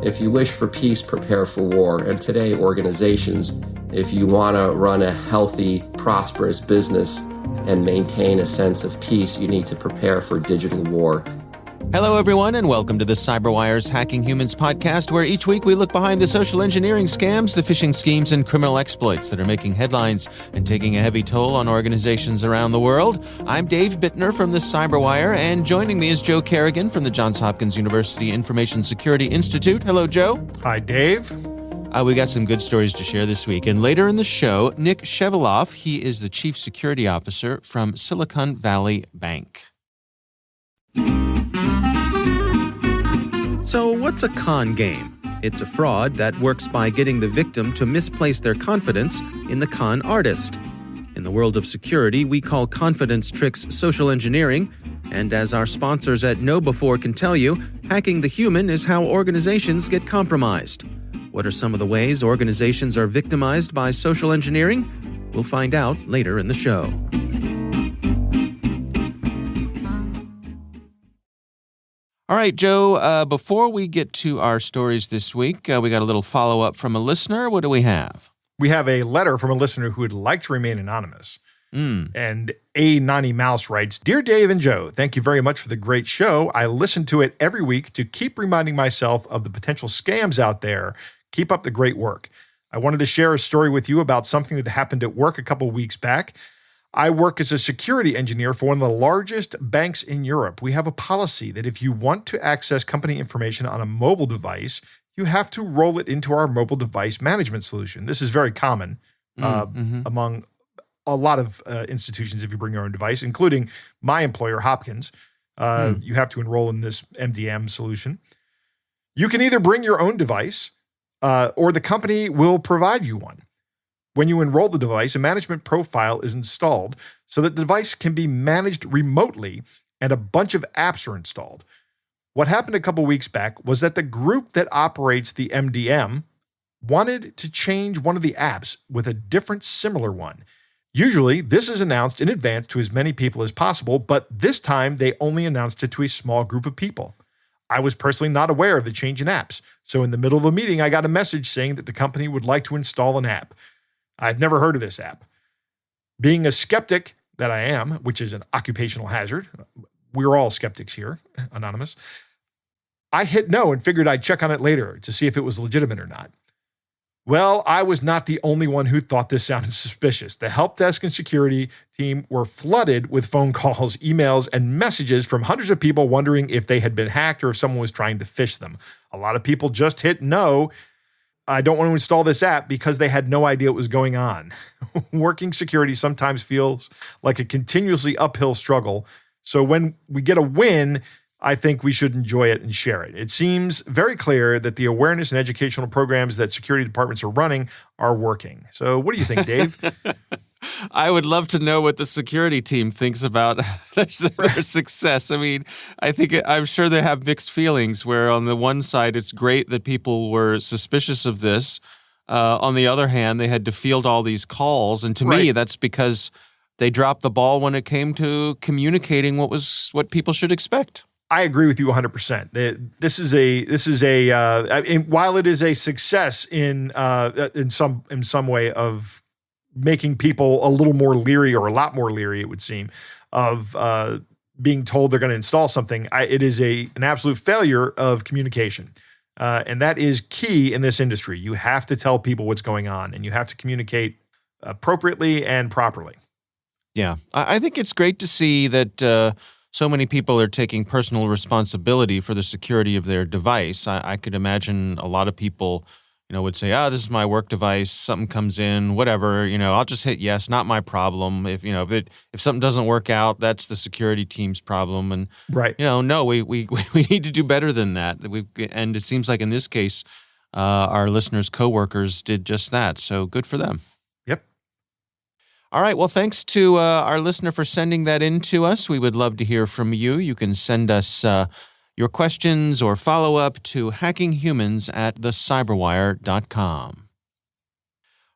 If you wish for peace, prepare for war. And today, organizations, if you want to run a healthy, prosperous business and maintain a sense of peace, you need to prepare for digital war. Hello, everyone, and welcome to the CyberWire's Hacking Humans podcast, where each week we look behind the social engineering scams, the phishing schemes, and criminal exploits that are making headlines and taking a heavy toll on organizations around the world. I'm Dave Bittner from the CyberWire, and joining me is Joe Kerrigan from the Johns Hopkins University Information Security Institute. Hello, Joe. Hi, Dave. We got some good stories to share this week. And later in the show, Nick Sheveloff, he is the Chief Security Officer from Silicon Valley Bank. So what's a con game? It's a fraud that works by getting the victim to misplace their confidence in the con artist. In the world of security, we call confidence tricks social engineering, and as our sponsors at KnowBe4 can tell you, hacking the human is how organizations get compromised. What are some of the ways organizations are victimized by social engineering? We'll find out later in the show. All right, Joe, before we get to our stories this week, we got a little follow-up from a listener. What do we have? We have a letter from a listener who would like to remain anonymous. And A. Nani Mouse writes, Dear Dave and Joe, thank you very much for the great show. I listen to it every week to keep reminding myself of the potential scams out there. Keep up the great work. I wanted to share a story with you about something that happened at work a couple weeks back. I work as a security engineer for one of the largest banks in Europe. We have a policy that if you want to access company information on a mobile device, you have to roll it into our mobile device management solution. This is very common among a lot of institutions if you bring your own device, including my employer, Hopkins. You have to enroll in this MDM solution. You can either bring your own device or the company will provide you one. When you enroll the device, a management profile is installed so that the device can be managed remotely and a bunch of apps are installed. What happened a couple weeks back was that the group that operates the MDM wanted to change one of the apps with a different similar one. Usually, this is announced in advance to as many people as possible, but this time they only announced it to a small group of people. I was personally not aware of the change in apps, so in the middle of a meeting, I got a message saying that the company would like to install an app. I've never heard of this app. Being a skeptic that I am, which is an occupational hazard, we're all skeptics here, anonymous, I hit no and figured I'd check on it later to see if it was legitimate or not. Well, I was not the only one who thought this sounded suspicious. The help desk and security team were flooded with phone calls, emails, and messages from hundreds of people wondering if they had been hacked or if someone was trying to phish them. A lot of people just hit no. I don't want to install this app because they had no idea what was going on. Working security sometimes feels like a continuously uphill struggle. So when we get a win, I think we should enjoy it and share it. It seems very clear that the awareness and educational programs that security departments are running are working. So what do you think, Dave? I would love to know what the security team thinks about their success. I mean, I'm sure they have mixed feelings where on the one side, it's great that people were suspicious of this. On the other hand, they had to field all these calls. And to me, that's because they dropped the ball when it came to communicating what people should expect. I agree with you 100%. This is a while it is a success in some way of making people a little more leery or a lot more leery, it would seem, of being told they're going to install something. It is an absolute failure of communication. And that is key in this industry. You have to tell people what's going on and you have to communicate appropriately and properly. Yeah. I think it's great to see that so many people are taking personal responsibility for the security of their device. I could imagine a lot of people would say, this is my work device, something comes in, whatever, I'll just hit yes, not my problem. If something doesn't work out, that's the security team's problem. And, no, we need to do better than that. And it seems like in this case, our listeners' coworkers did just that. So good for them. Yep. All right. Well, thanks to our listener for sending that in to us. We would love to hear from you. You can send us your questions or follow-up to hackinghumans@thecyberwire.com.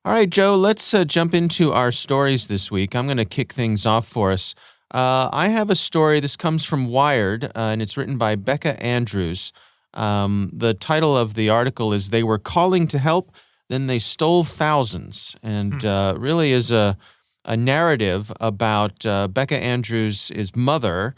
All right, Joe, let's jump into our stories this week. I'm going to kick things off for us. I have a story. This comes from Wired, and it's written by Becca Andrews. The title of the article is "They Were Calling to Help, Then They Stole Thousands," and really is a narrative about Becca Andrews' mother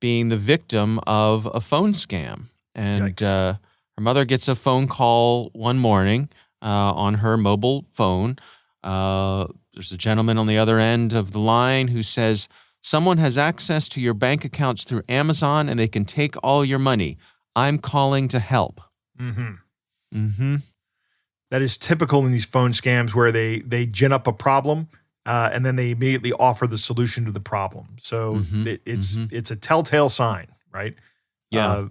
being the victim of a phone scam. And her mother gets a phone call one morning on her mobile phone. There's a gentleman on the other end of the line who says, "Someone has access to your bank accounts through Amazon and they can take all your money. I'm calling to help." That is typical in these phone scams where they gin up a problem and then they immediately offer the solution to the problem. So it's a telltale sign, right? Yeah.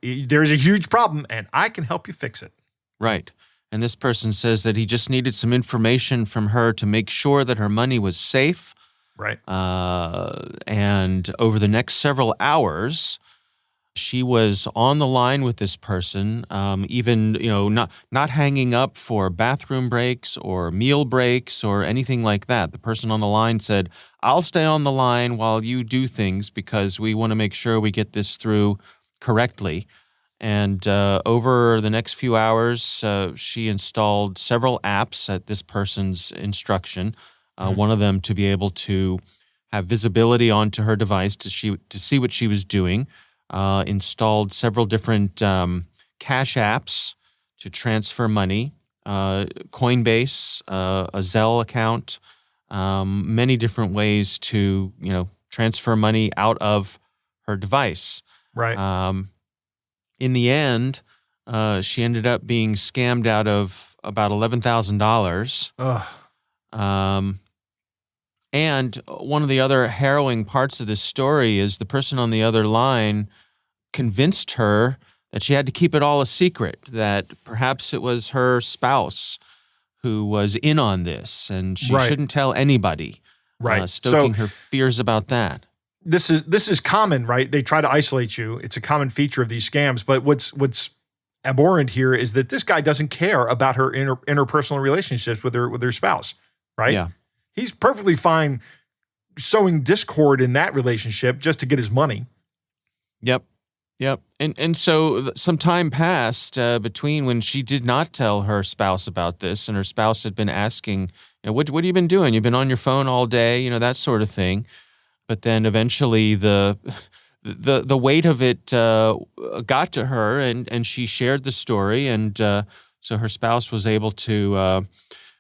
There's a huge problem and I can help you fix it. Right. And this person says that he just needed some information from her to make sure that her money was safe. Right. And over the next several hours, she was on the line with this person, even, not hanging up for bathroom breaks or meal breaks or anything like that. The person on the line said, "I'll stay on the line while you do things because we want to make sure we get this through correctly." And over the next few hours, she installed several apps at this person's instruction, one of them to be able to have visibility onto her device to see what she was doing, installed several different cash apps to transfer money, Coinbase, a Zelle account, many different ways to, transfer money out of her device. Right. In the end, she ended up being scammed out of about $11,000. And one of the other harrowing parts of this story is the person on the other line convinced her that she had to keep it all a secret, that perhaps it was her spouse who was in on this and she shouldn't tell anybody, stoking her fears about that. This is common, right? They try to isolate you. It's a common feature of these scams. But what's abhorrent here is that this guy doesn't care about her interpersonal relationships with her spouse, right? Yeah. He's perfectly fine sowing discord in that relationship just to get his money. Yep. And so some time passed between when she did not tell her spouse about this, and her spouse had been asking, what have you been doing? You've been on your phone all day, that sort of thing. But then eventually the weight of it got to her, and she shared the story, and so her spouse was able to.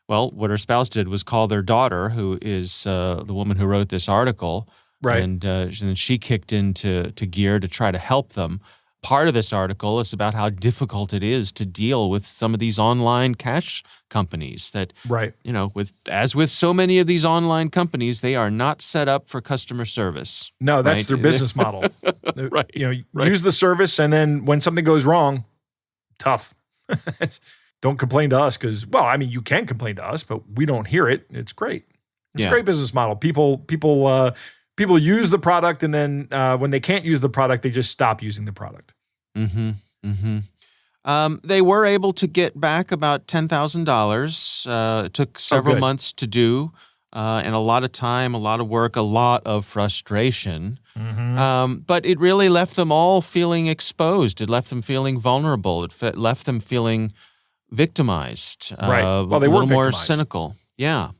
What her spouse did was call their daughter, who is the woman who wrote this article, right? And then she kicked into gear to try to help them. Part of this article is about how difficult it is to deal with some of these online cash companies that, with so many of these online companies, they are not set up for customer service. No, that's their business model. Right. Use the service, and then when something goes wrong, tough. Don't complain to us because, you can complain to us, but we don't hear it. It's great. It's a great business model. People use the product, and then when they can't use the product, they just stop using the product. They were able to get back about $10,000. It took several months to do, and a lot of time, a lot of work, a lot of frustration. But it really left them all feeling exposed. It left them feeling vulnerable. It left them feeling victimized. Right. Well, they were more more cynical. Yeah.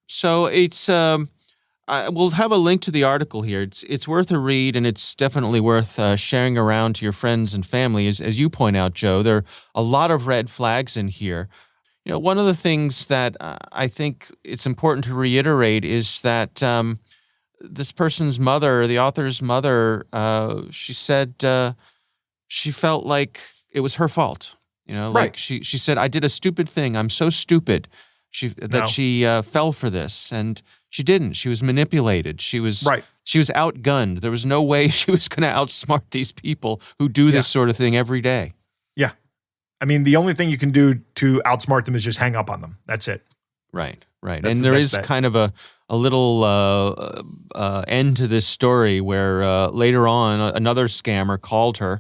So it's we'll have a link to the article here. It's worth a read, and it's definitely worth sharing around to your friends and family. As you point out, Joe, there are a lot of red flags in here. One of the things that I think it's important to reiterate is that this person's mother, the author's mother, she said she felt like it was her fault. Like she said, "I did a stupid thing. I'm so stupid." She fell for this, and she didn't. She was manipulated. She was outgunned. There was no way she was going to outsmart these people who do this sort of thing every day. Yeah. The only thing you can do to outsmart them is just hang up on them. That's it. Right. And there is kind of a little end to this story where later on another scammer called her,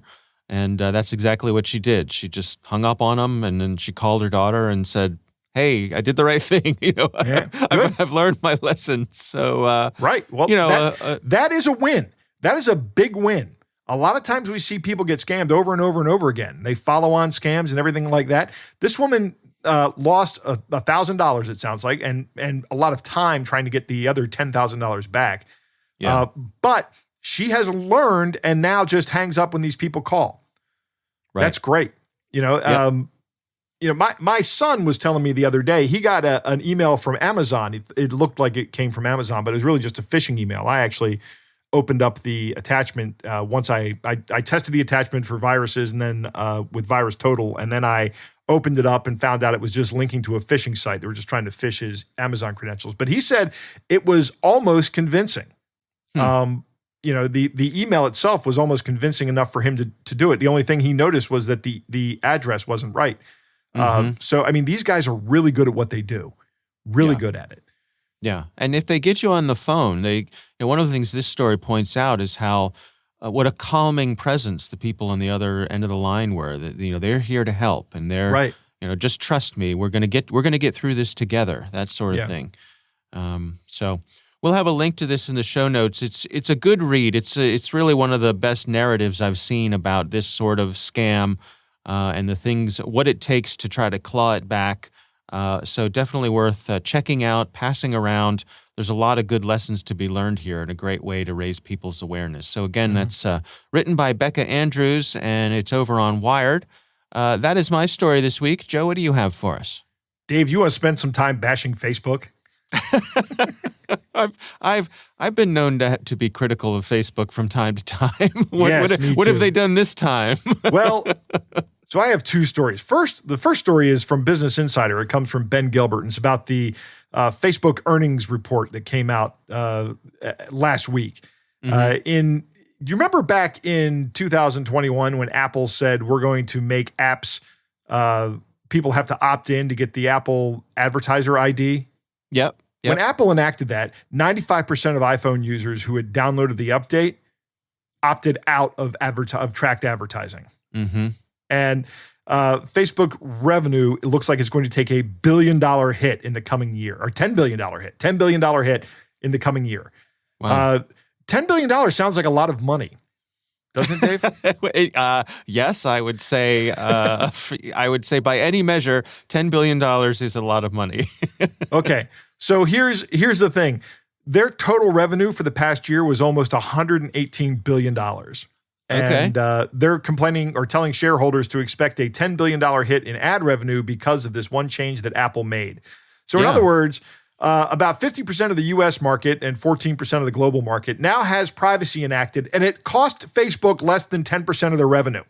and that's exactly what she did. She just hung up on him, and then she called her daughter and said, "Hey, I did the right thing. I've learned my lesson." So, right. Well, that is a win. That is a big win. A lot of times we see people get scammed over and over and over again. They follow on scams and everything like that. This woman lost $1,000, it sounds like, and a lot of time trying to get the other $10,000 back. Yeah. But she has learned and now just hangs up when these people call. Right. That's great. My son was telling me the other day, he got an email from Amazon. It looked like it came from Amazon, but it was really just a phishing email. I actually opened up the attachment once I tested the attachment for viruses and then with Virus Total, and then I opened it up and found out it was just linking to a phishing site. They were just trying to phish his Amazon credentials. But he said it was almost convincing. The email itself was almost convincing enough for him to do it. The only thing he noticed was that the address wasn't right. So, I mean, these guys are really good at what they do, really good at it. Yeah. And if they get you on the phone, one of the things this story points out is how, what a calming presence the people on the other end of the line were. That, they're here to help, and they're, right. Just trust me. We're going to get through this together. That sort of thing. So we'll have a link to this in the show notes. It's a good read. It's really one of the best narratives I've seen about this sort of scam, and the things, what it takes to try to claw it back. So definitely worth checking out, passing around. There's a lot of good lessons to be learned here and a great way to raise people's awareness. So again, that's written by Becca Andrews, and it's over on Wired. That is my story this week. Joe, what do you have for us? Dave, you want to spend some time bashing Facebook? I've been known to be critical of Facebook from time to time. What too. have they done this time? Well, so I have two stories. The first story is from Business Insider. It comes from Ben Gilbert, and it's about the Facebook earnings report that came out last week. Do you remember back in 2021 when Apple said we're going to make apps, people have to opt in to get the Apple advertiser ID? Yep. When Apple enacted that, 95% of iPhone users who had downloaded the update opted out of tracked advertising. Mm-hmm. And Facebook revenue, it looks like it's going to take $1 billion hit in the coming year, or $10 billion hit in the coming year. Wow. $10 billion sounds like a lot of money, doesn't it, Dave? Yes, I would say. I would say by any measure, $10 billion is a lot of money. Okay, so here's the thing: their total revenue for the past year was almost $118 billion. And they're complaining or telling shareholders to expect a $10 billion hit in ad revenue because of this one change that Apple made. So in other words, about 50% of the US market and 14% of the global market now has privacy enacted, and it cost Facebook less than 10% of their revenue.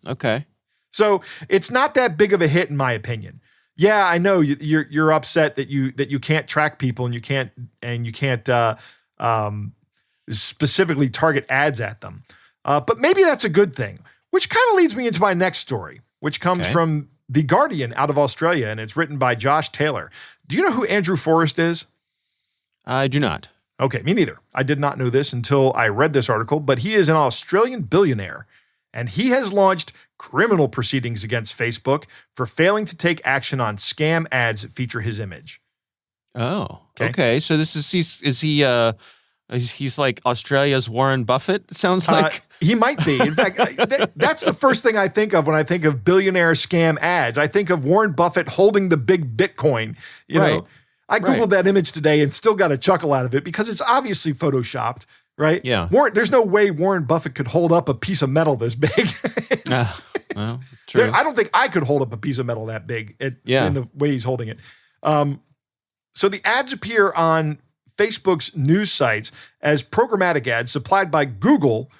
Okay. So it's not that big of a hit, in my opinion. Yeah, I know you're upset that you can't track people and you can't specifically target ads at them. But maybe that's a good thing, which kind of leads me into my next story, which comes from The Guardian out of Australia, and it's written by Josh Taylor. Do you know who Andrew Forrest is? I do not. Okay, me neither. I did not know this until I read this article, but he is an Australian billionaire, and he has launched criminal proceedings against Facebook for failing to take action on scam ads that feature his image. Oh, okay. So he's like Australia's Warren Buffett, it sounds like. He might be. In fact, that's the first thing I think of when I think of billionaire scam ads. I think of Warren Buffett holding the big Bitcoin. You know, I Googled that image today and still got a chuckle out of it because it's obviously Photoshopped, right? Yeah. There's no way Warren Buffett could hold up a piece of metal this big. Well, true. I don't think I could hold up a piece of metal that big in the way he's holding it. So the ads appear on Facebook's news sites as programmatic ads supplied by Google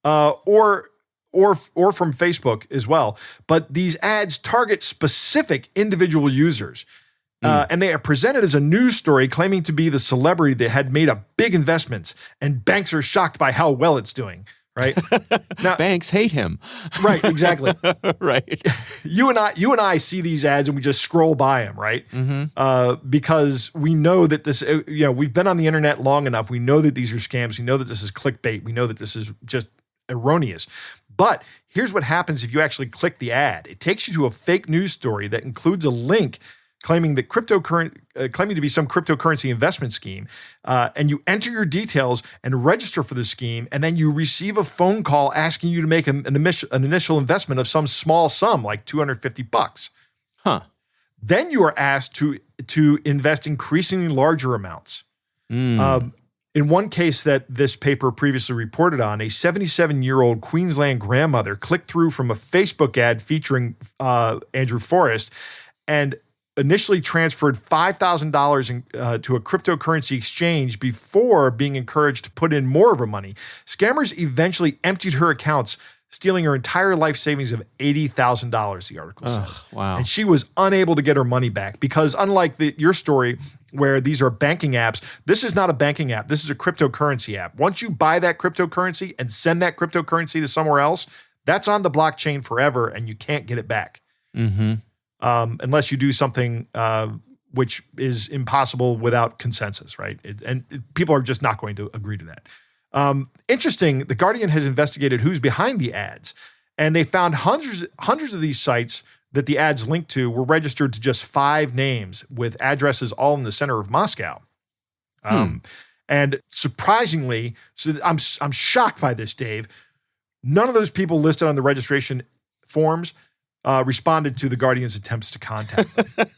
or from Facebook as well. But these ads target specific individual users. And they are presented as a news story claiming to be the celebrity that had made a big investments, and banks are shocked by how well it's doing. Right now, banks hate him. Right, exactly. Right. You and I see these ads and we just scroll by them, right? Mm-hmm. Because we know that this, we've been on the internet long enough. We know that these are scams. We know that this is clickbait. We know that this is just erroneous. But here's what happens if you actually click the ad. It takes you to a fake news story that includes a link claiming to be some cryptocurrency investment scheme, and you enter your details and register for the scheme, and then you receive a phone call asking you to make an initial investment of some small sum, like $250. Huh. Then you are asked to invest increasingly larger amounts. In one case that this paper previously reported on, a 77-year-old Queensland grandmother clicked through from a Facebook ad featuring Andrew Forrest and initially transferred $5,000 to a cryptocurrency exchange before being encouraged to put in more of her money. Scammers eventually emptied her accounts, stealing her entire life savings of $80,000, the article says. Wow. And she was unable to get her money back because unlike your story where these are banking apps, this is not a banking app. This is a cryptocurrency app. Once you buy that cryptocurrency and send that cryptocurrency to somewhere else, that's on the blockchain forever and you can't get it back. Unless you do something which is impossible without consensus, right? People are just not going to agree to that. Interesting, The Guardian has investigated who's behind the ads, and they found hundreds of these sites that the ads linked to were registered to just 5 names with addresses all in the center of Moscow. And surprisingly, so I'm shocked by this, Dave. None of those people listed on the registration forms responded to the Guardian's attempts to contact them.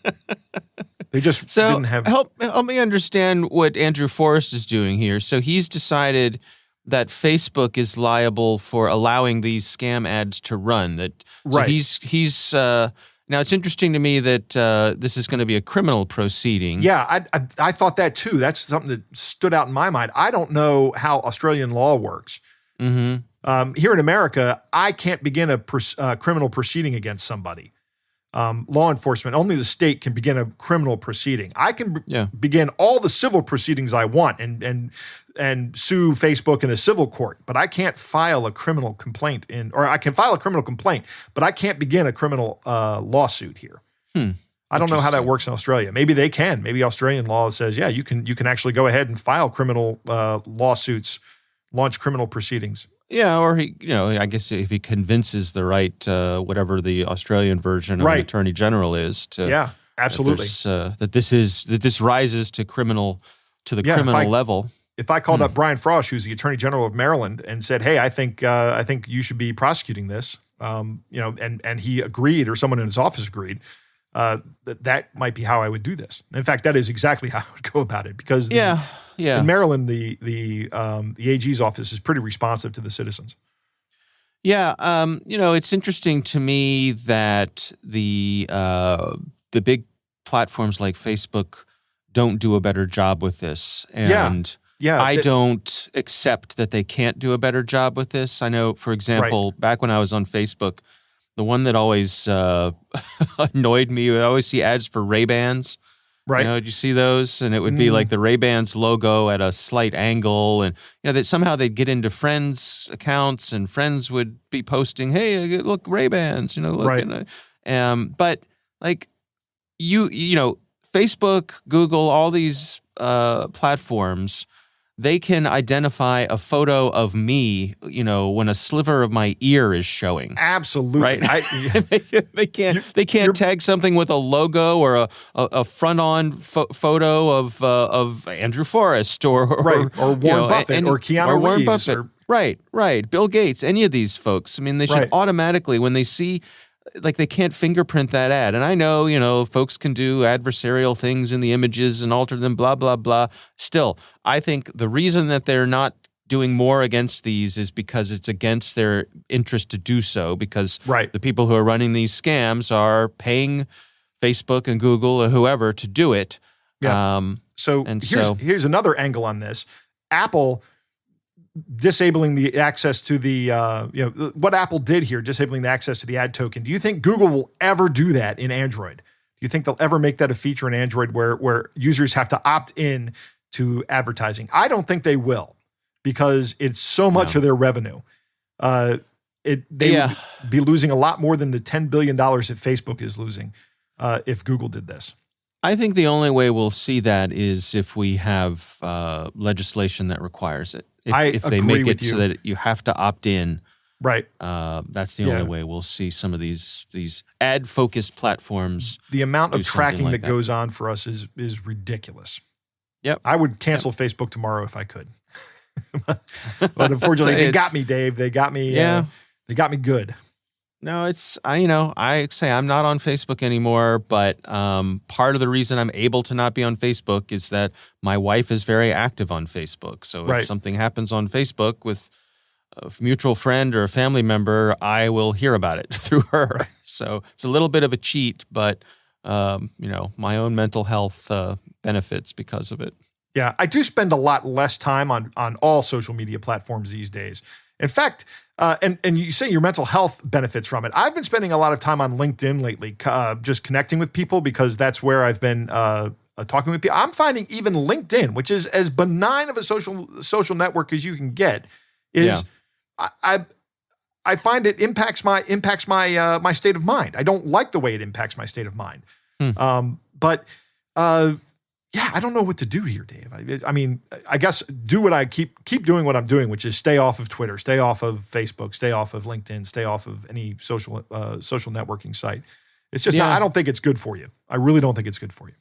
They just didn't have. Help me understand what Andrew Forrest is doing here. So he's decided that Facebook is liable for allowing these scam ads to run. Right. He's now it's interesting to me that this is going to be a criminal proceeding. Yeah, I thought that too. That's something that stood out in my mind. I don't know how Australian law works. Here in America, I can't begin a criminal proceeding against somebody. Law enforcement, only the state can begin a criminal proceeding. I can begin all the civil proceedings I want and sue Facebook in a civil court, but I can't file a criminal complaint or I can file a criminal complaint, but I can't begin a criminal lawsuit here. I don't know how that works in Australia. Maybe they can. Maybe Australian law says, yeah, you can actually go ahead and file criminal lawsuits, launch criminal proceedings. Yeah, or I guess if he convinces the right, whatever the Australian version of the Attorney General is, absolutely, that this rises to criminal level. If I called up Brian Frosch, who's the Attorney General of Maryland, and said, "Hey, I think you should be prosecuting this," and he agreed, or someone in his office agreed, that might be how I would do this. In fact, that is exactly how I would go about it because in Maryland, the AG's office is pretty responsive to the citizens. Yeah, it's interesting to me that the big platforms like Facebook don't do a better job with this, and I don't accept that they can't do a better job with this. I know, for example, back when I was on Facebook, the one that always annoyed me, I always see ads for Ray-Bans. Right. Did you see those? And it would be like the Ray-Bans logo at a slight angle. And, that somehow they'd get into friends' accounts and friends would be posting, hey, look, Ray-Bans, look. Right. But like Facebook, Google, all these platforms, they can identify a photo of me, when a sliver of my ear is showing. Absolutely. Right? they can't tag something with a logo or a front-on photo of Andrew Forrest or Warren Buffett or Keanu Reeves. Buffett. Right. Bill Gates, any of these folks. I mean, they should automatically, when they see, like, they can't fingerprint that ad. And I know, folks can do adversarial things in the images and alter them, blah, blah, blah. Still, I think the reason that they're not doing more against these is because it's against their interest to do so, because the people who are running these scams are paying Facebook and Google or whoever to do it. Yeah. Here's another angle on this. Apple disabling the access to the, what Apple did here, disabling the access to the ad token. Do you think Google will ever do that in Android? Do you think they'll ever make that a feature in Android where users have to opt in to advertising? I don't think they will because it's so much of their revenue. They would be losing a lot more than the $10 billion that Facebook is losing if Google did this. I think the only way we'll see that is if we have legislation that requires it. If they make it so that you have to opt in Right. That's the only way we'll see some of these ad-focused platforms. The amount of do something tracking like that goes on for us is ridiculous. Yep. I would cancel Facebook tomorrow if I could. But unfortunately, they got me, Dave. They got me. They got me good. No, I say I'm not on Facebook anymore, but part of the reason I'm able to not be on Facebook is that my wife is very active on Facebook. So if something happens on Facebook with a mutual friend or a family member, I will hear about it through her. Right. So it's a little bit of a cheat, but my own mental health benefits because of it. Yeah, I do spend a lot less time on all social media platforms these days. In fact, and you say your mental health benefits from it. I've been spending a lot of time on LinkedIn lately, just connecting with people because that's where I've been talking with people. I'm finding even LinkedIn, which is as benign of a social network as you can get, is I find it impacts my my state of mind. I don't like the way it impacts my state of mind. Yeah, I don't know what to do here, Dave. I mean, I guess do what I keep doing what I'm doing, which is stay off of Twitter, stay off of Facebook, stay off of LinkedIn, stay off of any social networking site. It's just I don't think it's good for you. I really don't think it's good for you.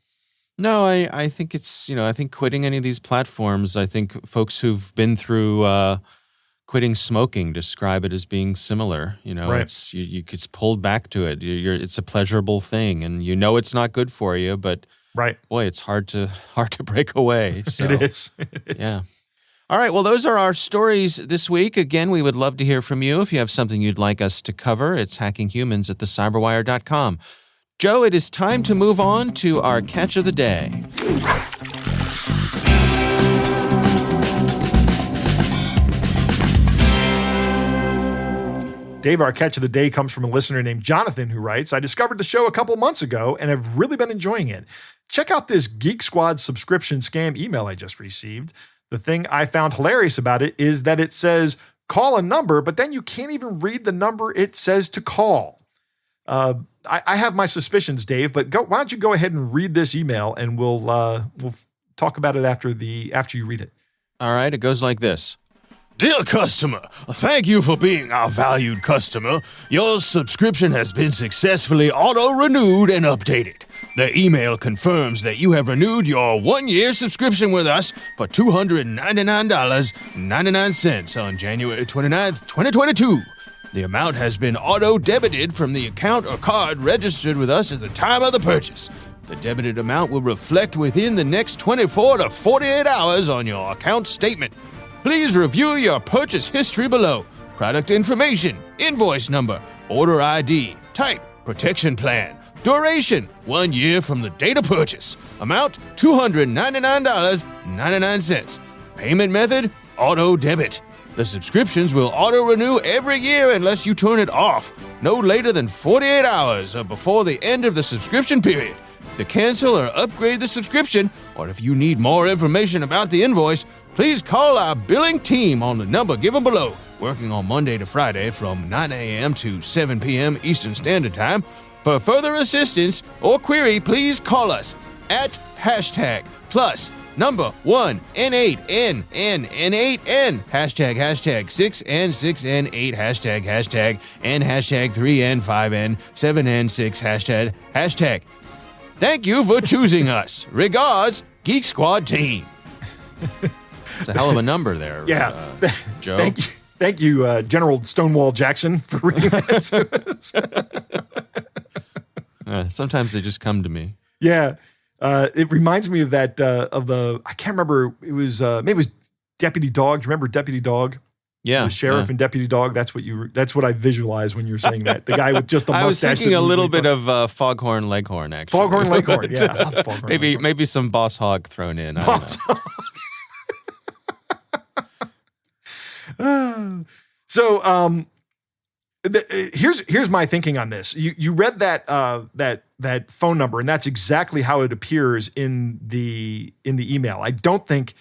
No, I think it's, I think quitting any of these platforms, I think folks who've been through quitting smoking describe it as being similar. It's you gets pulled back to it. It's a pleasurable thing, and it's not good for you, but boy, it's hard to break away. So, It is. Yeah. All right. Well, those are our stories this week. Again, we would love to hear from you. If you have something you'd like us to cover, it's hackinghumans@thecyberwire.com. Joe, it is time to move on to our catch of the day. Dave, our catch of the day comes from a listener named Jonathan who writes, I discovered the show a couple months ago and have really been enjoying it. Check out this Geek Squad subscription scam email I just received. The thing I found hilarious about it is that it says call a number, but then you can't even read the number it says to call. I have my suspicions, Dave, but why don't you go ahead and read this email and we'll talk about it after you read it. All right, it goes like this. Dear customer, thank you for being our valued customer. Your subscription has been successfully auto-renewed and updated. The email confirms that you have renewed your 1-year subscription with us for $299.99 on January 29th, 2022. The amount has been auto-debited from the account or card registered with us at the time of the purchase. The debited amount will reflect within the next 24 to 48 hours on your account statement. Please review your purchase history below. Product information, invoice number, order ID, type, protection plan, duration, 1 year from the date of purchase. Amount, $299.99. Payment method, auto debit. The subscriptions will auto-renew every year unless you turn it off, no later than 48 hours or before the end of the subscription period. To cancel or upgrade the subscription, or if you need more information about the invoice, please call our billing team on the number given below, working on Monday to Friday from 9 a.m. to 7 p.m. Eastern Standard Time. For further assistance or query, please call us at #plus number 1 N8N #6 and 6N8 and #3N 5N 7N6 #. Thank you for choosing us. Regards, Geek Squad team. It's a hell of a number there, Joe. Thank you, General Stonewall Jackson, for reading that. Sometimes they just come to me. Yeah. It reminds me of that, I can't remember, it was, maybe it was Deputy Dog. Do you remember Deputy Dog? Yeah. The sheriff and Deputy Dog. That's what I visualized when you're saying that. The guy with just the mustache. I was thinking a little bit of Foghorn Leghorn, actually. Foghorn Leghorn, yeah. I love Foghorn Leghorn. Maybe some Boss Hog thrown in. I don't know. So, here's my thinking on this. You read that phone number, and that's exactly how it appears in the email. I don't think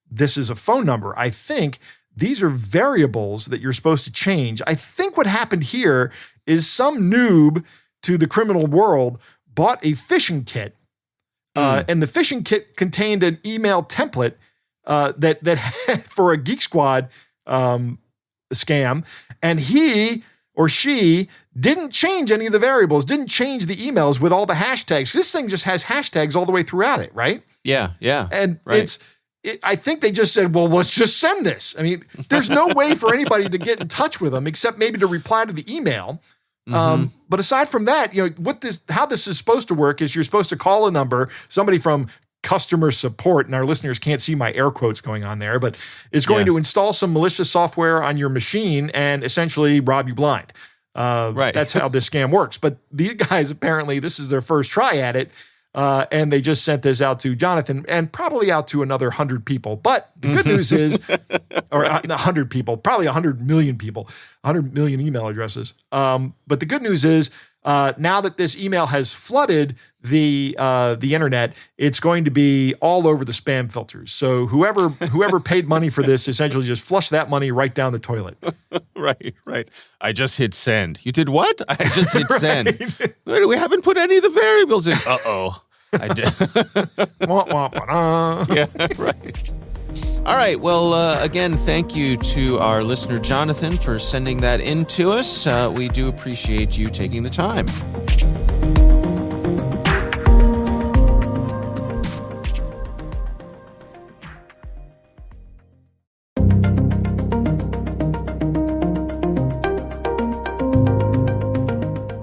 this is a phone number. I think these are variables that you're supposed to change. I think what happened here is some noob to the criminal world bought a phishing kit, and the phishing kit contained an email template that for a Geek Squad scam, and he or she didn't change any of the variables, didn't change the emails with all the hashtags. This thing just has hashtags all the way throughout it, right? Yeah. And right. I think they just said, well, let's just send this. I mean, there's no way for anybody to get in touch with them except maybe to reply to the email. But aside from that, how this is supposed to work is you're supposed to call a number, somebody from customer support, and our listeners can't see my air quotes going on there, but it's going to install some malicious software on your machine and essentially rob you blind. Right. That's how this scam works. But these guys, apparently, this is their first try at it. And they just sent this out to Jonathan and probably out to another 100 people. But the good news is, or 100 people, probably 100 million people, 100 million email addresses. But the good news is, now that this email has flooded the internet, it's going to be all over the spam filters. So whoever paid money for this essentially just flushed that money right down the toilet. Right. I just hit send. You did what? I just hit send. We haven't put any of the variables in. Uh-oh. I did. Yeah, right. All right. Well, again, thank you to our listener, Jonathan, for sending that in to us. We do appreciate you taking the time.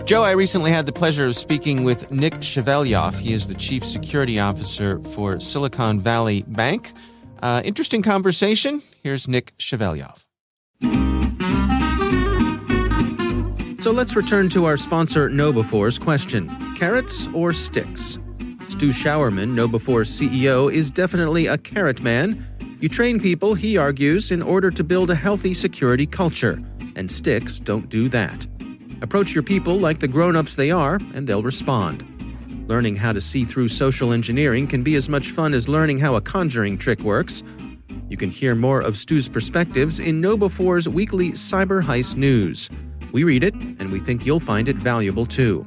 Joe, I recently had the pleasure of speaking with Nick Chevelyoff. He is the Chief Security Officer for Silicon Valley Bank. Interesting conversation. Here's Nick Chevelyoff. So let's return to our sponsor, KnowBefore's question. Carrots or sticks? Stu Showerman, KnowBefore's CEO, is definitely a carrot man. You train people, he argues, in order to build a healthy security culture. And sticks don't do that. Approach your people like the grown-ups they are, and they'll respond. Learning how to see through social engineering can be as much fun as learning how a conjuring trick works. You can hear more of Stu's perspectives in KnowBefore's weekly Cyber Heist News. We read it, and we think you'll find it valuable too.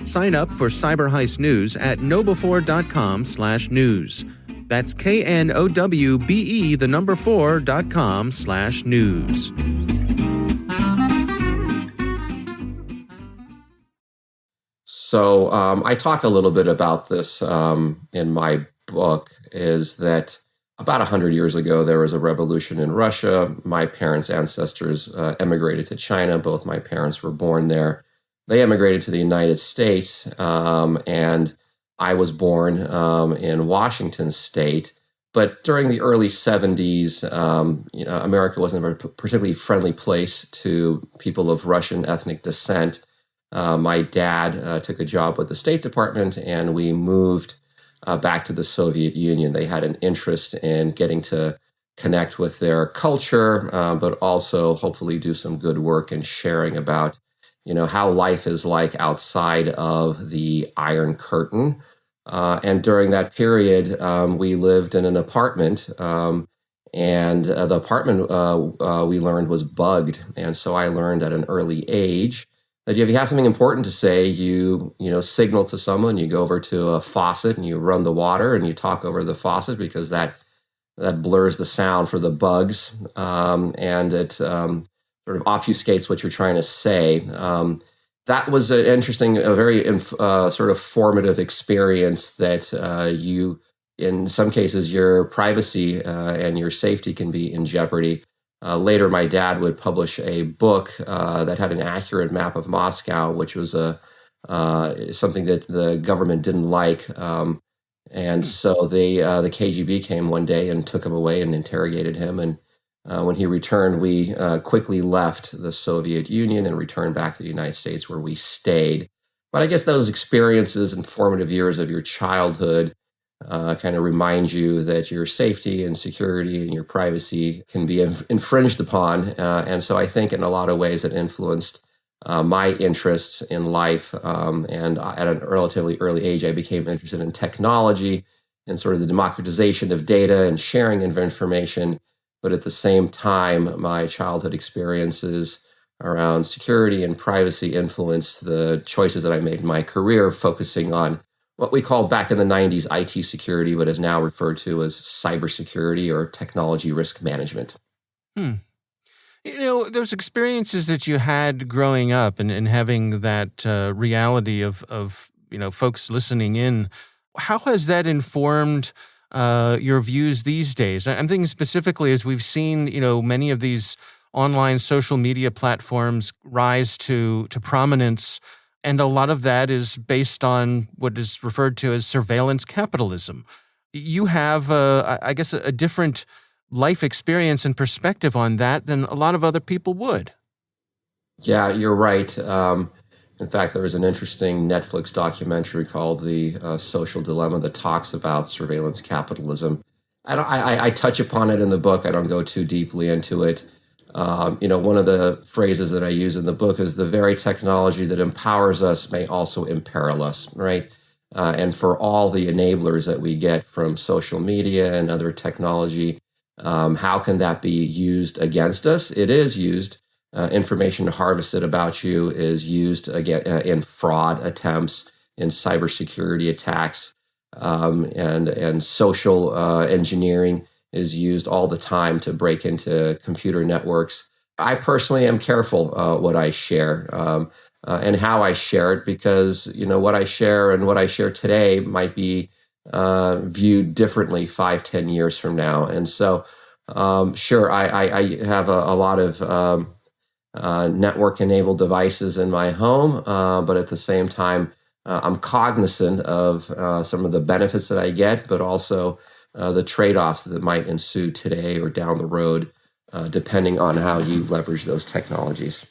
Sign up for Cyber Heist News at knowbefore.com/news. That's KNOWBE4.com/news. So I talked a little bit about this in my book, is that about 100 years ago, there was a revolution in Russia. My parents' ancestors emigrated to China. Both my parents were born there. They emigrated to the United States, and I was born in Washington State. But during the early 70s, America wasn't a particularly friendly place to people of Russian ethnic descent. My dad took a job with the State Department, and we moved back to the Soviet Union. They had an interest in getting to connect with their culture, but also hopefully do some good work in sharing about, how life is like outside of the Iron Curtain. And during that period, we lived in an apartment, and the apartment we learned was bugged. And so I learned at an early age that if you have something important to say, you signal to someone, you go over to a faucet and you run the water and you talk over the faucet, because that blurs the sound for the bugs, and it sort of obfuscates what you're trying to say. That was an interesting, a very sort of formative experience that in some cases, your privacy and your safety can be in jeopardy. Later, my dad would publish a book that had an accurate map of Moscow, which was something that the government didn't like. And so the KGB came one day and took him away and interrogated him. And when he returned, we quickly left the Soviet Union and returned back to the United States, where we stayed. But I guess those experiences and formative years of your childhood kind of remind you that your safety and security and your privacy can be infringed upon. And so I think in a lot of ways it influenced my interests in life. And at a relatively early age, I became interested in technology and sort of the democratization of data and sharing of information. But at the same time, my childhood experiences around security and privacy influenced the choices that I made in my career, focusing on what we called back in the 90s IT security, but is now referred to as cybersecurity or technology risk management. Those experiences that you had growing up and having that reality of folks listening in, how has that informed your views these days? I'm thinking specifically as we've seen, many of these online social media platforms rise to prominence, and a lot of that is based on what is referred to as surveillance capitalism. You have, I guess, a different life experience and perspective on that than a lot of other people would. Yeah, you're right. In fact, there was an interesting Netflix documentary called The Social Dilemma that talks about surveillance capitalism. I touch upon it in the book. I don't go too deeply into it. One of the phrases that I use in the book is the very technology that empowers us may also imperil us, right? And for all the enablers that we get from social media and other technology, how can that be used against us? It is used. Information harvested about you is used again in fraud attempts, in cybersecurity attacks, and social engineering is used all the time to break into computer networks. I personally am careful what I share and how I share it, because what I share and what I share today might be viewed differently 5, 10 years from now. And so, sure, I have a lot of network-enabled devices in my home, but at the same time, I'm cognizant of some of the benefits that I get, but also the trade-offs that might ensue today or down the road, depending on how you leverage those technologies.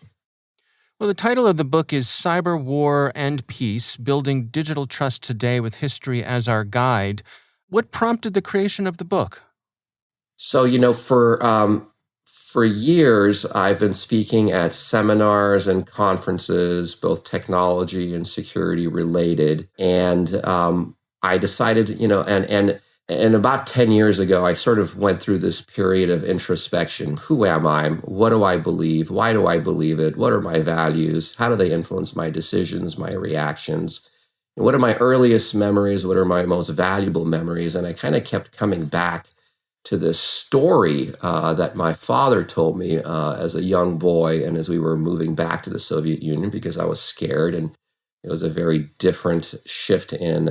Well, the title of the book is Cyberwar and Peace, Building Digital Trust Today with History as Our Guide. What prompted the creation of the book? So, for years, I've been speaking at seminars and conferences, both technology and security related. And I decided, and about 10 years ago, I sort of went through this period of introspection. Who am I? What do I believe? Why do I believe it? What are my values? How do they influence my decisions, my reactions? And what are my earliest memories? What are my most valuable memories? And I kind of kept coming back to this story that my father told me as a young boy, and as we were moving back to the Soviet Union, because I was scared, and it was a very different shift in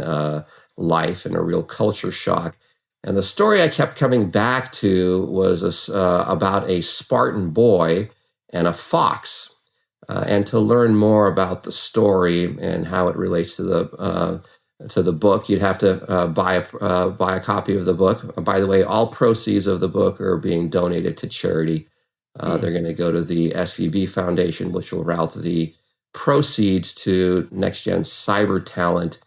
life and a real culture shock. And the story I kept coming back to was about a Spartan boy and a fox. And to learn more about the story and how it relates to the book, you'd have to buy a copy of the book. By the way, all proceeds of the book are being donated to charity. They're going to go to the SVB Foundation, which will route the proceeds to Next Gen Cyber Talent,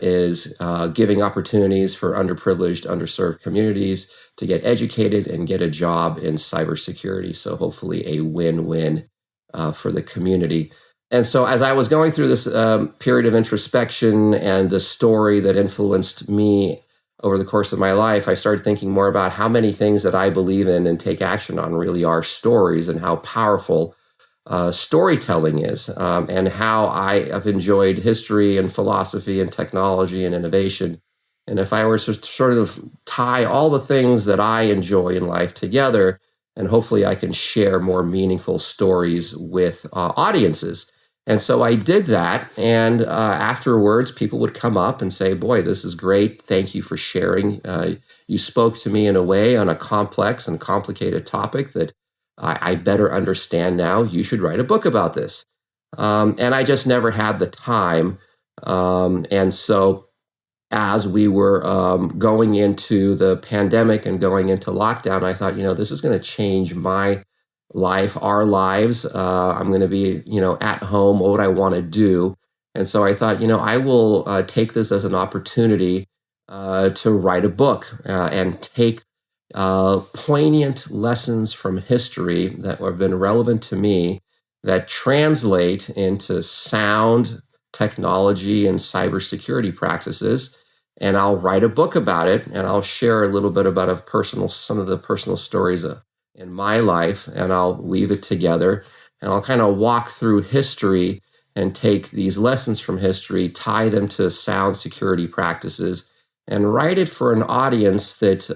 is giving opportunities for underprivileged, underserved communities to get educated and get a job in cybersecurity. So hopefully a win-win for the community. And so as I was going through this period of introspection and the story that influenced me over the course of my life, I started thinking more about how many things that I believe in and take action on really are stories, and how powerful storytelling is, and how I have enjoyed history and philosophy and technology and innovation. And if I were to sort of tie all the things that I enjoy in life together, and hopefully I can share more meaningful stories with audiences. And so I did that. And afterwards, people would come up and say, boy, this is great. Thank you for sharing. You spoke to me in a way on a complex and complicated topic that I better understand now. You should write a book about this. And I just never had the time. And so as we were going into the pandemic and going into lockdown, I thought, this is going to change my life, our lives. I'm going to be, at home. What would I want to do? And so I thought, I will take this as an opportunity to write a book and take poignant lessons from history that have been relevant to me, that translate into sound technology and cybersecurity practices. And I'll write a book about it, and I'll share a little bit about some of the personal stories in my life, and I'll weave it together, and I'll kind of walk through history and take these lessons from history, tie them to sound security practices, and write it for an audience that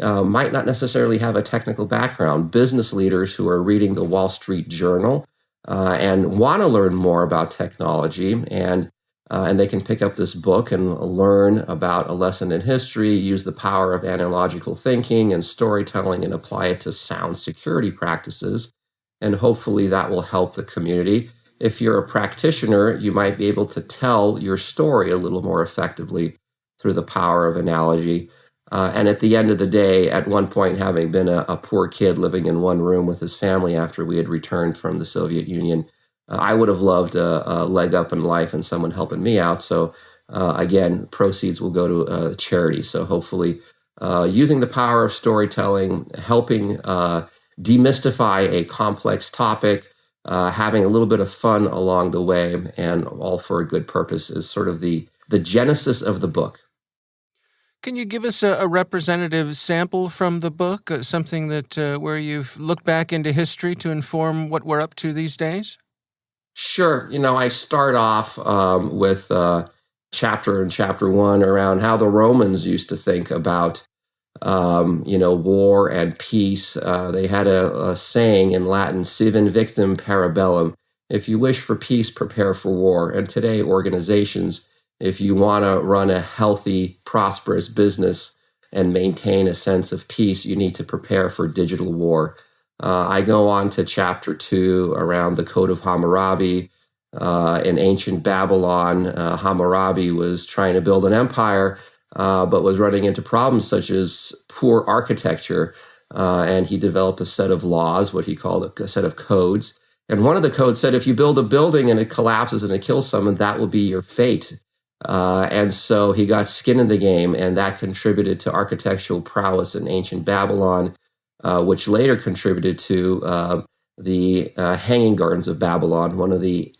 might not necessarily have a technical background. Business leaders who are reading the Wall Street Journal and want to learn more about technology, and they can pick up this book and learn about a lesson in history, use the power of analogical thinking and storytelling, and apply it to sound security practices. And hopefully that will help the community. If you're a practitioner, you might be able to tell your story a little more effectively through the power of analogy. And at the end of the day, at one point, having been a poor kid living in one room with his family after we had returned from the Soviet Union, I would have loved a leg up in life and someone helping me out. So again, proceeds will go to charity. So hopefully using the power of storytelling, helping demystify a complex topic, having a little bit of fun along the way, and all for a good purpose is sort of the genesis of the book. Can you give us a representative sample from the book, something that where you've looked back into history to inform what we're up to these days? Sure. I start off with chapter in chapter one around how the Romans used to think about, war and peace. They had a saying in Latin, "Si invictum para bellum." If you wish for peace, prepare for war. And today, organizations, if you want to run a healthy, prosperous business and maintain a sense of peace, you need to prepare for digital war. I go on to chapter 2 around the Code of Hammurabi. In ancient Babylon, Hammurabi was trying to build an empire, but was running into problems such as poor architecture. And he developed a set of laws, what he called a set of codes. And one of the codes said, if you build a building and it collapses and it kills someone, that will be your fate. And so he got skin in the game, and that contributed to architectural prowess in ancient Babylon, which later contributed to the Hanging Gardens of Babylon, one of the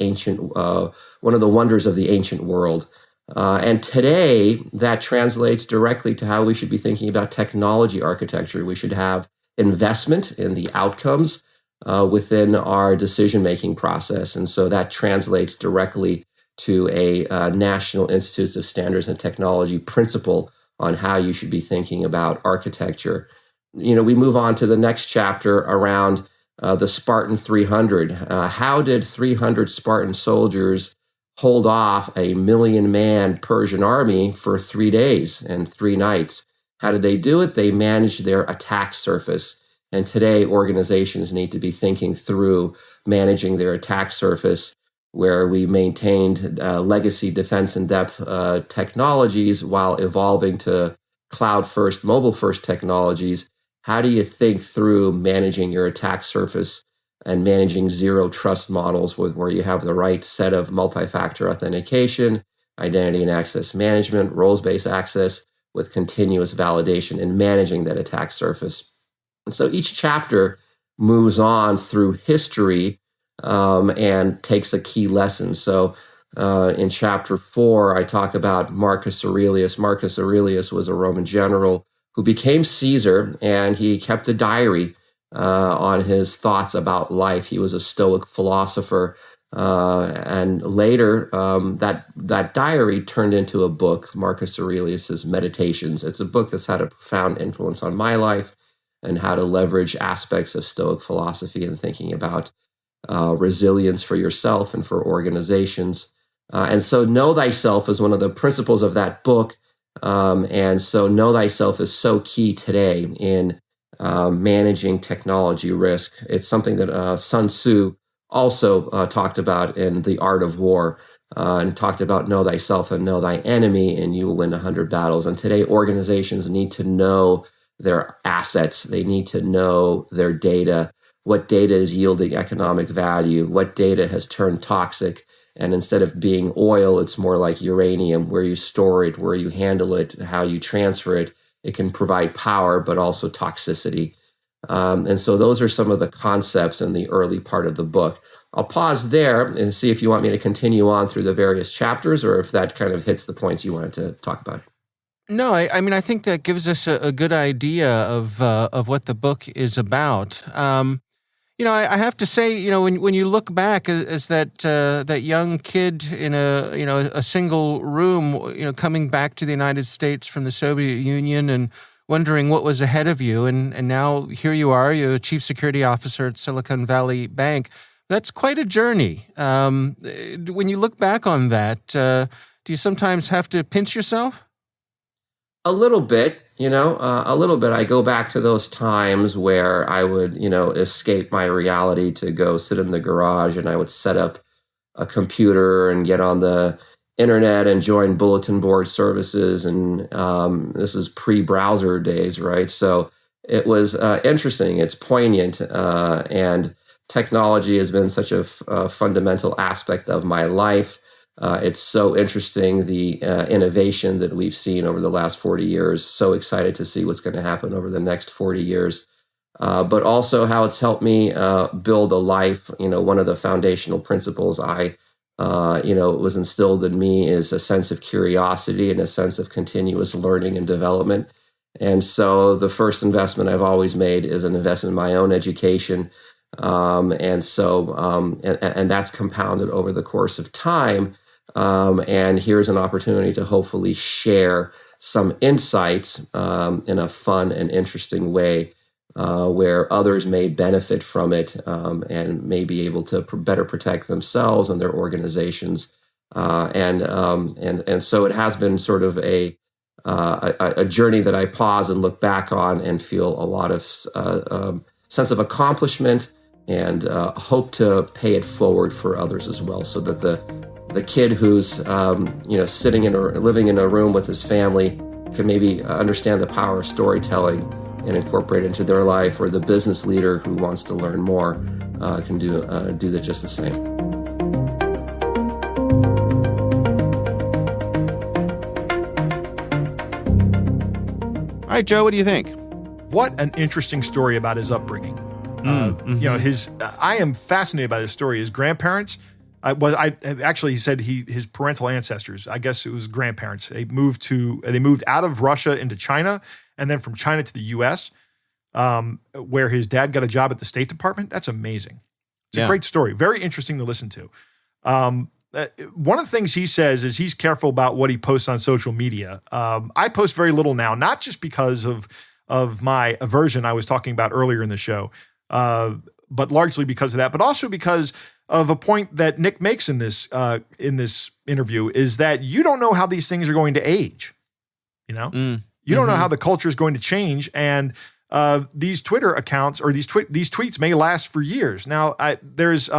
wonders of the ancient world. And today, that translates directly to how we should be thinking about technology architecture. We should have investment in the outcomes within our decision-making process. And so that translates directly to a National Institutes of Standards and Technology principle on how you should be thinking about architecture. We move on to the next chapter around the Spartan 300. How did 300 Spartan soldiers hold off a 1,000,000-man Persian army for 3 days and 3 nights? How did they do it? They managed their attack surface. And today, organizations need to be thinking through managing their attack surface, where we maintained legacy defense in depth technologies while evolving to cloud-first, mobile-first technologies. How do you think through managing your attack surface and managing zero trust models where you have the right set of multi-factor authentication, identity and access management, roles-based access with continuous validation and managing that attack surface? And so each chapter moves on through history and takes a key lesson. So in chapter 4, I talk about Marcus Aurelius. Marcus Aurelius was a Roman general who became Caesar, and he kept a diary on his thoughts about life. He was a Stoic philosopher. And later, that diary turned into a book, Marcus Aurelius's Meditations. It's a book that's had a profound influence on my life and how to leverage aspects of Stoic philosophy and thinking about resilience for yourself and for organizations. And so know thyself is one of the principles of that book. And so know thyself is so key today in managing technology risk. It's something that Sun Tzu also talked about in The Art of War, and talked about know thyself and know thy enemy, and you will win 100 battles. And today, organizations need to know their assets. They need to know their data, what data is yielding economic value, what data has turned toxic. And instead of being oil, it's more like uranium, where you store it, where you handle it, how you transfer it. It can provide power, but also toxicity. And so those are some of the concepts in the early part of the book. I'll pause there and see if you want me to continue on through the various chapters, or if that kind of hits the points you wanted to talk about. No, I mean, I think that gives us a good idea of what the book is about. I have to say, when you look back as that young kid in a single room, coming back to the United States from the Soviet Union, and wondering what was ahead of you. And now here you are, you're a chief security officer at Silicon Valley Bank. That's quite a journey. When you look back on that, do you sometimes have to pinch yourself? A little bit, a little bit. I go back to those times where I would, escape my reality to go sit in the garage, and I would set up a computer and get on the internet and join bulletin board services. And this is pre-browser days, right? So it was interesting. It's poignant. And technology has been such a fundamental aspect of my life. It's so interesting, the innovation that we've seen over the last 40 years. So excited to see what's going to happen over the next 40 years. But also how it's helped me build a life. One of the foundational principles was instilled in me is a sense of curiosity and a sense of continuous learning and development. And so the first investment I've always made is an investment in my own education. And that's compounded over the course of time. And here's an opportunity to hopefully share some insights in a fun and interesting way where others may benefit from it and may be able to better protect themselves and their organizations. And so it has been sort of a journey that I pause and look back on and feel a lot of sense of accomplishment and hope to pay it forward for others as well, so that the kid who's sitting living in a room with his family can maybe understand the power of storytelling and incorporate it into their life, or the business leader who wants to learn more can do just the same. All right, Joe, what do you think? What an interesting story about his upbringing. I am fascinated by this story. His grandparents, he said his parental ancestors, I guess it was grandparents. They moved out of Russia into China, and then from China to the U.S., where his dad got a job at the State Department. That's amazing. It's a great story. Very interesting to listen to. One of the things he says is he's careful about what he posts on social media. I post very little now, not just because of my aversion I was talking about earlier in the show, but largely because of that, but also because of a point that Nick makes in this interview, is that you don't know how these things are going to age. You don't know how the culture is going to change, and these Twitter accounts or these tweets may last for years. Now, there's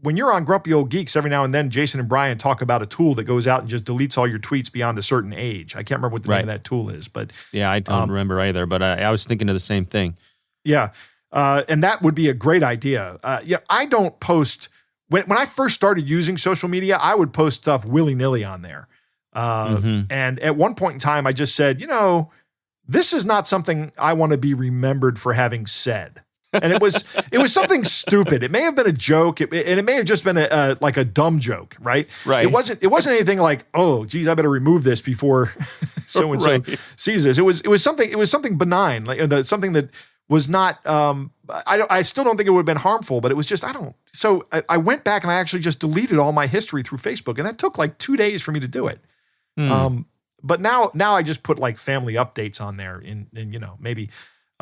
when you're on Grumpy Old Geeks, every now and then Jason and Brian talk about a tool that goes out and just deletes all your tweets beyond a certain age. I can't remember what the name of that tool is, but I don't remember either. But I was thinking of the same thing. Yeah. And that would be a great idea. I don't post when I first started using social media, I would post stuff willy-nilly on there. And at one point in time, I just said, this is not something I want to be remembered for having said. And it was something stupid. It may have been a joke, and it may have just been like a dumb joke, right? Right. It wasn't anything like, oh, geez, I better remove this before so and so sees this. It was something benign, like something that was not. I still don't think it would have been harmful, but it was just So I went back and I actually just deleted all my history through Facebook, and that took like 2 days for me to do it. But now I just put like family updates on there, and maybe.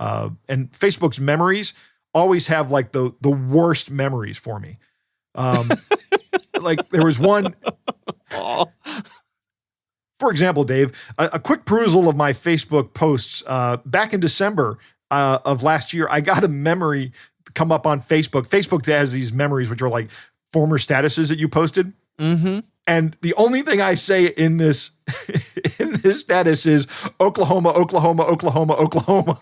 And Facebook's memories always have like the worst memories for me. Like there was one, for example, Dave, a quick perusal of my Facebook posts back in December of last year. I got a memory come up on Facebook. Facebook has these memories, which are like former statuses that you posted. Mm-hmm. And the only thing I say in this status is Oklahoma, Oklahoma, Oklahoma, Oklahoma.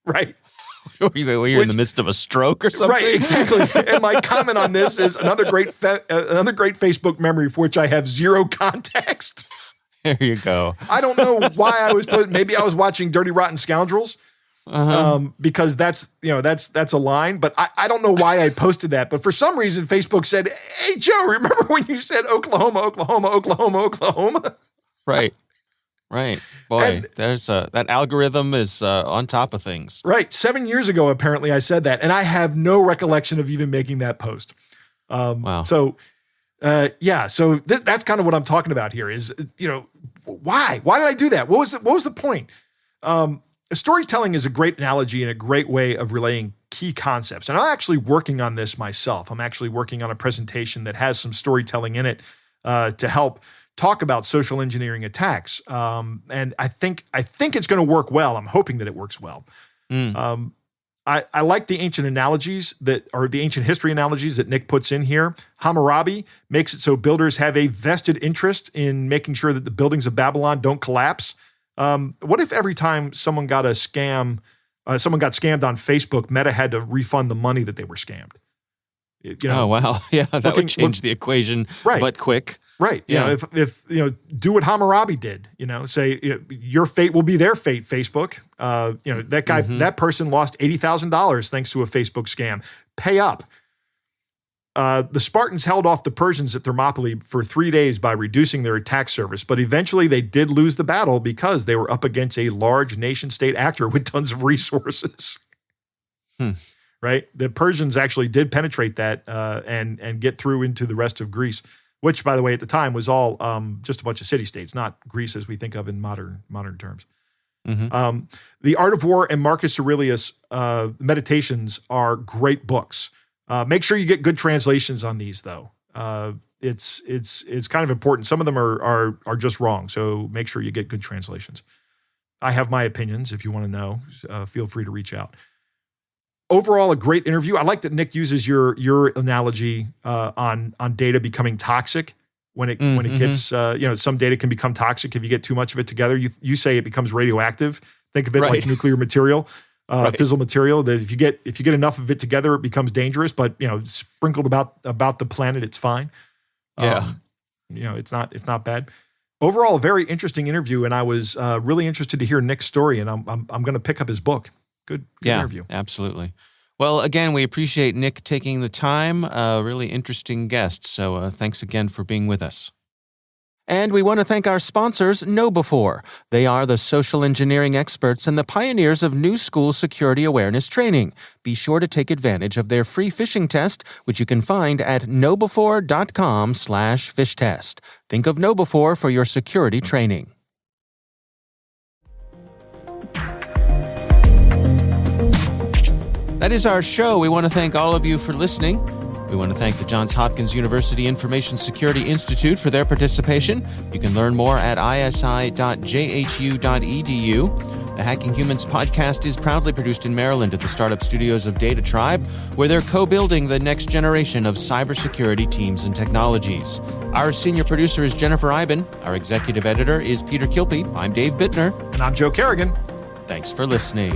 Right. Were you in the midst of a stroke or something? Right, exactly. And my comment on this is another great Facebook memory for which I have zero context. There you go. I don't know why I was maybe I was watching Dirty Rotten Scoundrels. Because that's a line, but I don't know why I posted that. But for some reason, Facebook said, "Hey, Joe, remember when you said Oklahoma, Oklahoma, Oklahoma, Oklahoma?" Right. Boy, there's that algorithm is on top of things. Right. 7 years ago, apparently, I said that, and I have no recollection of even making that post. Wow. So, So that's kind of what I'm talking about here. Is why? Why did I do that? What was the point? Storytelling is a great analogy and a great way of relaying key concepts. And I'm actually working on this myself. I'm actually working on a presentation that has some storytelling in it to help talk about social engineering attacks. And I think it's going to work well. I'm hoping that it works well. I like the ancient analogies the ancient history analogies that Nick puts in here. Hammurabi makes it so builders have a vested interest in making sure that the buildings of Babylon don't collapse. What if every time someone got scammed on Facebook, Meta had to refund the money that they were scammed? Oh, wow. Yeah, that would change the equation, right. But quick. Right. If do what Hammurabi did, say your fate will be their fate, Facebook. That guy, that person lost $80,000 thanks to a Facebook scam. Pay up. The Spartans held off the Persians at Thermopylae for 3 days by reducing their attack service, but eventually they did lose the battle because they were up against a large nation-state actor with tons of resources. Right? The Persians actually did penetrate that and get through into the rest of Greece, which, by the way, at the time was all just a bunch of city-states, not Greece as we think of in modern terms. The Art of War and Marcus Aurelius Meditations are great books. Make sure you get good translations on these, though. It's kind of important. Some of them are just wrong, so make sure you get good translations. I have my opinions. If you want to know, feel free to reach out. Overall, a great interview. I like that Nick uses your analogy on data becoming toxic when it gets some data can become toxic if you get too much of it together. You say it becomes radioactive. Think of it like nuclear material. Fissile material, that if you get enough of it together, it becomes dangerous. But sprinkled about the planet, it's fine. It's not bad. Overall, a very interesting interview, and I was really interested to hear Nick's story, and I'm going to pick up his book. Good interview. Absolutely. Well, again, we appreciate Nick taking the time. Really interesting guest. So thanks again for being with us. And we want to thank our sponsors, KnowBe4. They are the social engineering experts and the pioneers of new school security awareness training. Be sure to take advantage of their free phishing test, which you can find at knowbe4.com/fishtest. Think of KnowBe4 for your security training. That is our show. We want to thank all of you for listening. We want to thank the Johns Hopkins University Information Security Institute for their participation. You can learn more at isi.jhu.edu. The Hacking Humans podcast is proudly produced in Maryland at the startup studios of Data Tribe, where they're co-building the next generation of cybersecurity teams and technologies. Our senior producer is Jennifer Iben. Our executive editor is Peter Kilpe. I'm Dave Bittner. And I'm Joe Kerrigan. Thanks for listening.